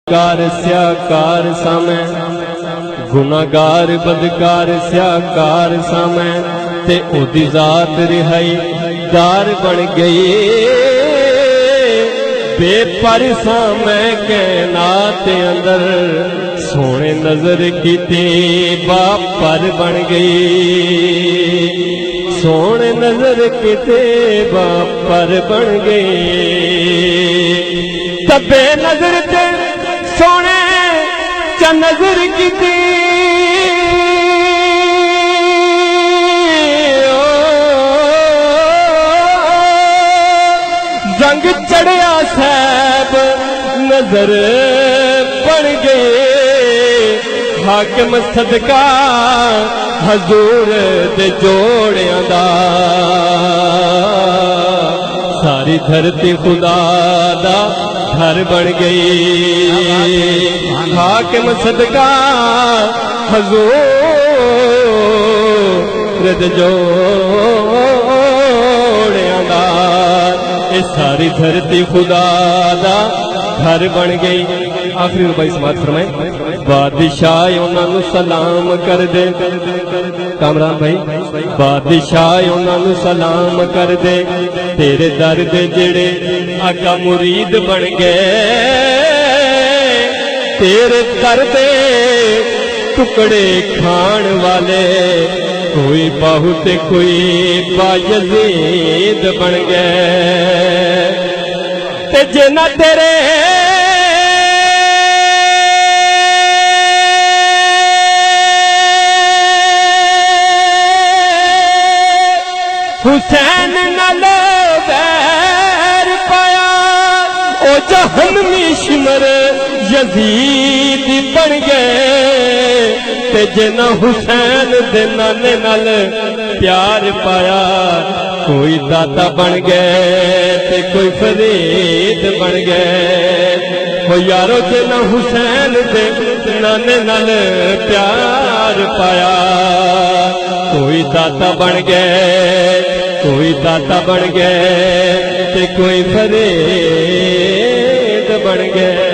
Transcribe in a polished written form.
Car स्याकार सामै गुनाहगार बदकार स्याकार सामै ते ओदी जात रिहाई दार बन गई बेपर सामै कैनात अंदर सोने नजर कीती बापर बन गई सोने नजर कीते बापर बन गई तबे नजर ते सोने च नजर कीती जंग चढ़िया साहब नजर बन गए हाकिम सदका हजूर दे जोड़ियां दा सारी धरती खुदा दा घर बन गई हाकिम सदका हजूर दे जोड़ियां दा ये सारी धरती खुदा दा घर बन गई। आखिरी रुबाई समात फरमाए बादशाह उन्होंने सलाम कर दे कामरान भाई बादशाह उन्होंने सलाम कर दे तेरे दर दे जेड़े आका मुरीद बन गए तेरे दर दे टुकड़े खान वाले कोई बहुत कोई बायजीद बन गए ते जिन्ना तेरे हुसैन नाल बैर पाया ओ जहन्नमी शिमर यजीद बन गए ते जिन्ना हुसैन दे नाने नाल प्यार पाया कोई दाता बन गए ते कोई फरीद बन गए ओ यारो जिन्ना हुसैन दे नाने नाल प्यार पाया कोई दाता बन गए कोई दाता बन गए ते कोई फरीद बन गए